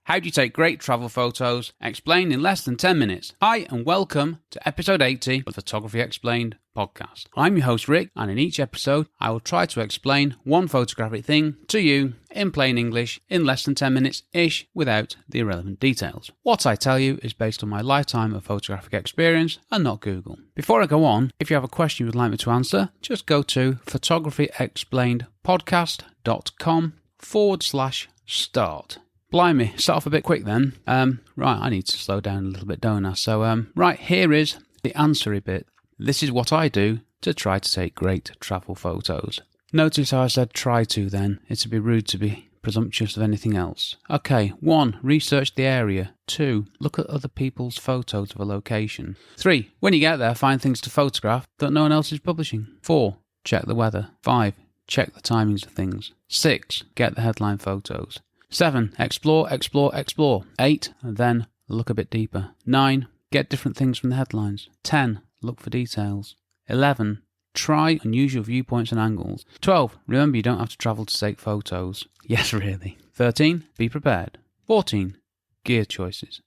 How do you take great travel photos? Explained in less than 10 minutes. Hi and welcome to episode 80 of the Photography Explained podcast. I'm your host Rick, and in each episode I will try to explain one photographic thing to you in plain English in less than 10 minutes-ish without the irrelevant details. What I tell you is based on my lifetime of photographic experience and not Google. Before I go on, if you have a question you would like me to answer, just go to photographyexplainedpodcast.com/start. Blimey, start off a bit quick then. Right, I need to slow down a little bit, don't I? So, right, here is the answery bit. This is what I do to try to take great travel photos. Notice how I said try to then. It'd be rude to be presumptuous of anything else. Okay, 1. Research the area. 2. Look at other people's photos of a location. 3. When you get there, find things to photograph that no one else is publishing. 4. Check the weather. 5. Check the timings of things. 6. Get the headline photos. 7. Explore. 8. Then look a bit deeper. 9. Get different things from the headlines. 10. Look for details. 11. Try unusual viewpoints and angles. 12. Remember you don't have to travel to take photos. Yes, really. 13. Be prepared. 14. Gear choices.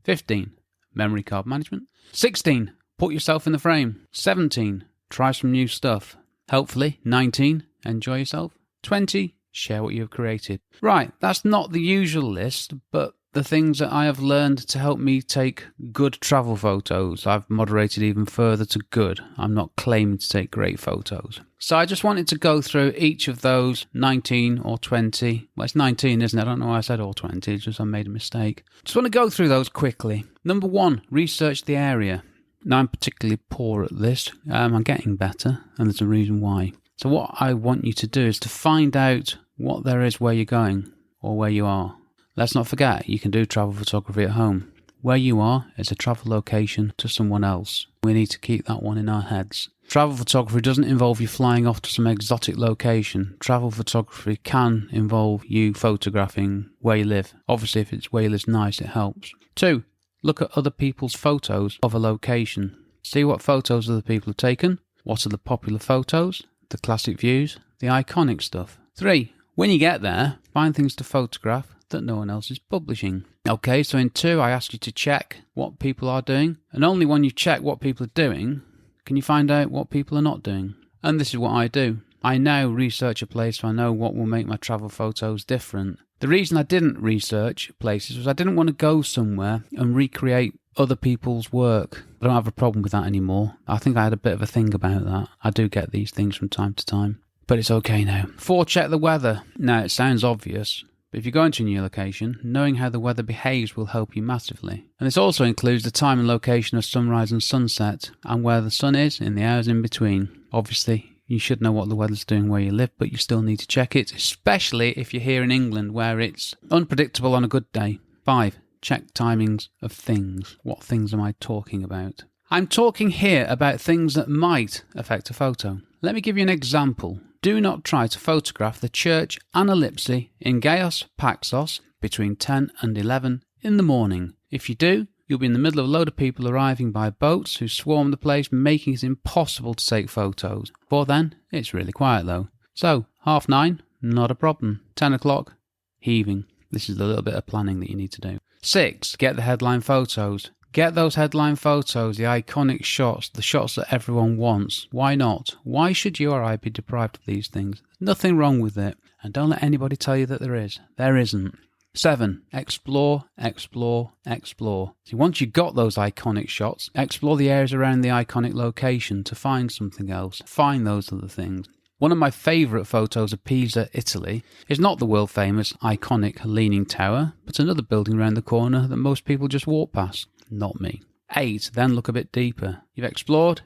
15. Memory card management. 16. Put yourself in the frame. 17. Try some new stuff. Hopefully. 19. Enjoy yourself. 20. Share what you have created. Right, that's not the usual list, but the things that I have learned to help me take good travel photos. I've moderated even further to good. I'm not claiming to take great photos. So I just wanted to go through each of those 19 or 20. Well, it's 19, isn't it? I don't know why I said all 20, it's just I made a mistake. Just want to go through those quickly. Number 1, research the area. Now, I'm particularly poor at this. I'm getting better, and there's a reason why. So what I want you to do is to find out what there is where you're going or where you are. Let's not forget, you can do travel photography at home. Where you are is a travel location to someone else. We need to keep that one in our heads. Travel photography doesn't involve you flying off to some exotic location. Travel photography can involve you photographing where you live. Obviously, if it's where you live nice, it helps. 2. Look at other people's photos of a location. See what photos other people have taken. What are the popular photos? The classic views, the iconic stuff. 3. When you get there, find things to photograph that no one else is publishing. Okay, so in 2, I asked you to check what people are doing, and only when you check what people are doing, can you find out what people are not doing. And this is what I do. I now research a place so I know what will make my travel photos different. The reason I didn't research places was I didn't want to go somewhere and recreate other people's work. I don't have a problem with that anymore. I think I had a bit of a thing about that. I do get these things from time to time, but it's okay now. 4, check the weather. Now, it sounds obvious, but if you're going to a new location, knowing how the weather behaves will help you massively. And this also includes the time and location of sunrise and sunset, and where the sun is in the hours in between. Obviously, you should know what the weather's doing where you live, but you still need to check it, especially if you're here in England where it's unpredictable on a good day. 5. Check timings of things. What things am I talking about? I'm talking here about things that might affect a photo. Let me give you an example. Do not try to photograph the church Analipsi in Gaios Paxos between 10 and 11 in the morning. If you do, you'll be in the middle of a load of people arriving by boats who swarm the place, making it impossible to take photos. Before then, it's really quiet though. So, 9:30, not a problem. 10 o'clock, heaving. This is a little bit of planning that you need to do. 6. Get the headline photos. Get those headline photos, the iconic shots, the shots that everyone wants. Why not? Why should you or I be deprived of these things? There's nothing wrong with it. And don't let anybody tell you that there is. There isn't. 7. Explore. See, once you've got those iconic shots, explore the areas around the iconic location to find something else. Find those other things. One of my favourite photos of Pisa, Italy, is not the world-famous, iconic Leaning Tower, but another building around the corner that most people just walk past. Not me. 8. Then look a bit deeper. You've explored.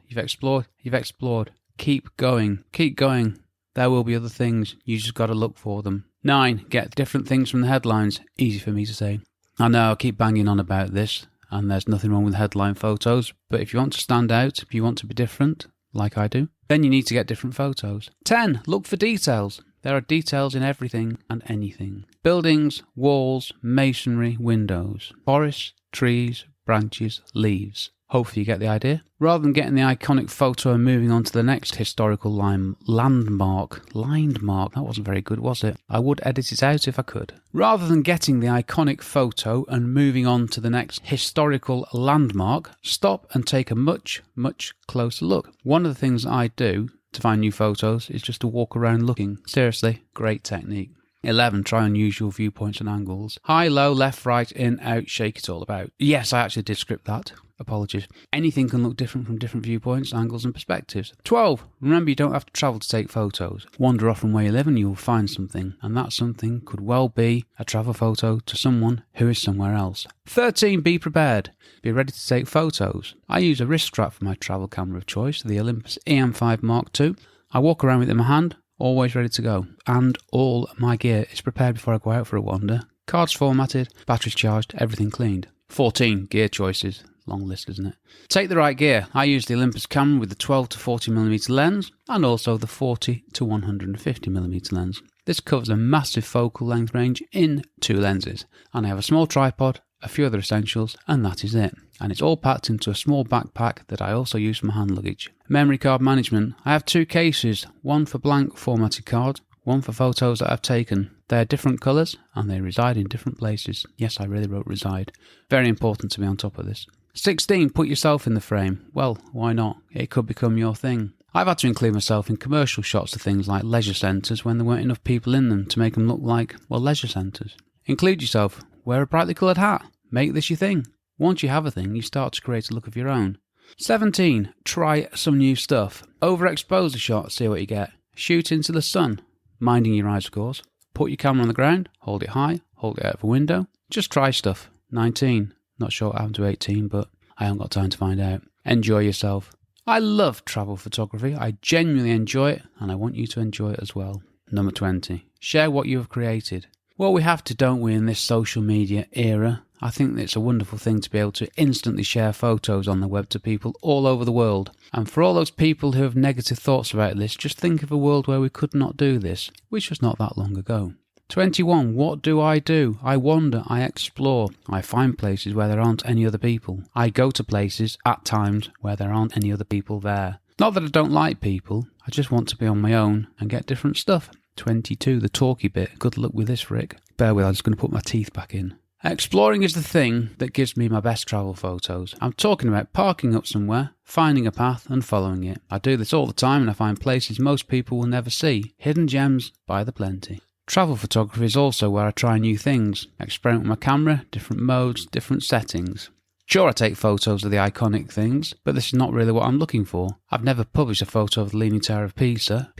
Keep going. There will be other things. You just got to look for them. 9. Get different things from the headlines. Easy for me to say. I know I keep banging on about this, and there's nothing wrong with headline photos, but if you want to stand out, if you want to be different, like I do, then you need to get different photos. 10. Look for details. There are details in everything and anything. Buildings, walls, masonry, windows, forests, trees, branches, leaves. Hopefully you get the idea. Rather than getting the iconic photo and moving on to the next historical landmark, that wasn't very good, was it? I would edit it out if I could. Rather than getting the iconic photo and moving on to the next historical landmark, stop and take a much, much closer look. One of the things I do to find new photos is just to walk around looking. Seriously, great technique. 11. Try unusual viewpoints and angles. High, low, left, right, in, out, shake it all about. Yes, I actually did script that. Apologies. Anything can look different from different viewpoints, angles and perspectives. 12. Remember, you don't have to travel to take photos. Wander off from where you live and you'll find something. And that something could well be a travel photo to someone who is somewhere else. 13. Be prepared. Be ready to take photos. I use a wrist strap for my travel camera of choice, the Olympus EM5 Mark II. I walk around with it in my hand, always ready to go. And all my gear is prepared before I go out for a wander. Cards formatted, batteries charged, everything cleaned. 14. Gear choices. Long list, isn't it? Take the right gear. I use the Olympus camera with the 12 to 40mm lens and also the 40 to 150mm lens. This covers a massive focal length range in 2 lenses. And I have a small tripod, a few other essentials, and that is it. And it's all packed into a small backpack that I also use for my hand luggage. Memory card management. I have 2 cases, one for blank formatted cards, one for photos that I've taken. They are different colours and they reside in different places. Yes, I really wrote reside. Very important to be on top of this. 16. Put yourself in the frame. Well, why not? It could become your thing. I've had to include myself in commercial shots of things like leisure centres when there weren't enough people in them to make them look like, well, leisure centres. Include yourself. Wear a brightly coloured hat. Make this your thing. Once you have a thing, you start to create a look of your own. 17. Try some new stuff. Overexpose a shot, see what you get. Shoot into the sun. Minding your eyes, of course. Put your camera on the ground. Hold it high. Hold it out of a window. Just try stuff. 19. Not sure what happened to 18, but I haven't got time to find out. Enjoy yourself. I love travel photography. I genuinely enjoy it, and I want you to enjoy it as well. Number 20. Share what you have created. Well, we have to, don't we, in this social media era? I think it's a wonderful thing to be able to instantly share photos on the web to people all over the world. And for all those people who have negative thoughts about this, just think of a world where we could not do this, which was not that long ago. 21. What do? I wander, I explore. I find places where there aren't any other people. I go to places, at times, where there aren't any other people there. Not that I don't like people, I just want to be on my own and get different stuff. 22. The talky bit. Good luck with this, Rick. Bear with, I'm just going to put my teeth back in. Exploring is the thing that gives me my best travel photos. I'm talking about parking up somewhere, finding a path and following it. I do this all the time and I find places most people will never see. Hidden gems by the plenty. Travel photography is also where I try new things, experiment with my camera, different modes, different settings. Sure, I take photos of the iconic things, but this is not really what I'm looking for. I've never published a photo of the Leaning Tower of Pisa,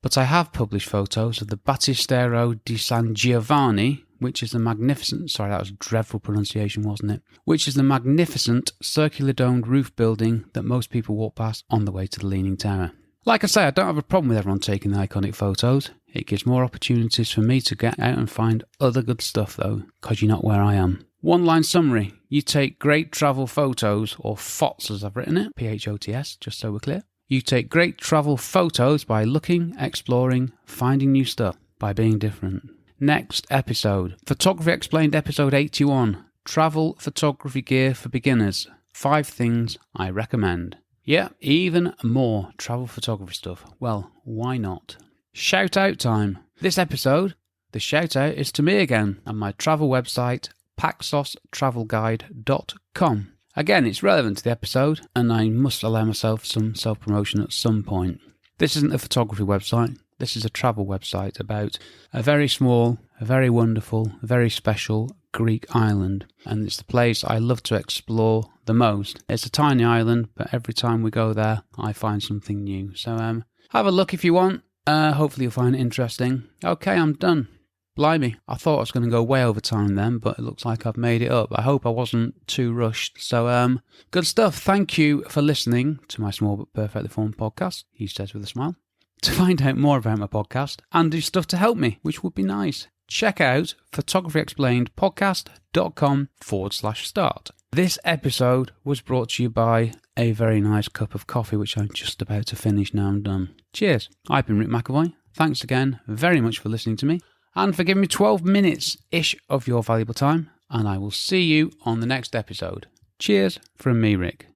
but I have published photos of the Battistero di San Giovanni, which is the magnificent, sorry, that was a dreadful pronunciation, wasn't it? Which is the magnificent circular domed roof building that most people walk past on the way to the Leaning Tower. Like I say, I don't have a problem with everyone taking the iconic photos. It gives more opportunities for me to get out and find other good stuff though, because you're not where I am. One line summary. You take great travel photos, or FOTS as I've written it, PHOTS, just so we're clear. You take great travel photos by looking, exploring, finding new stuff, by being different. Next episode. Photography Explained episode 81. Travel photography gear for beginners. 5 things I recommend. Yeah, even more travel photography stuff. Well, why not? Shout out time. This episode, the shout out is to me again and my travel website, paxostravelguide.com. Again, it's relevant to the episode and I must allow myself some self-promotion at some point. This isn't a photography website. This is a travel website about a very small, a very wonderful, a very special Greek island. And it's the place I love to explore the most. It's a tiny island, but every time we go there, I find something new. So have a look if you want. Hopefully you'll find it interesting. Okay, I'm done. Blimey, I thought I was going to go way over time then, but it looks like I've made it up. I hope I wasn't too rushed. So, good stuff. Thank you for listening to my small but perfectly formed podcast, he says with a smile. To find out more about my podcast and do stuff to help me, which would be nice, check out photographyexplainedpodcast.com/start. This episode was brought to you by a very nice cup of coffee, which I'm just about to finish now I'm done. Cheers. I've been Rick McAvoy. Thanks again very much for listening to me and for giving me 12 minutes-ish of your valuable time. And I will see you on the next episode. Cheers from me, Rick.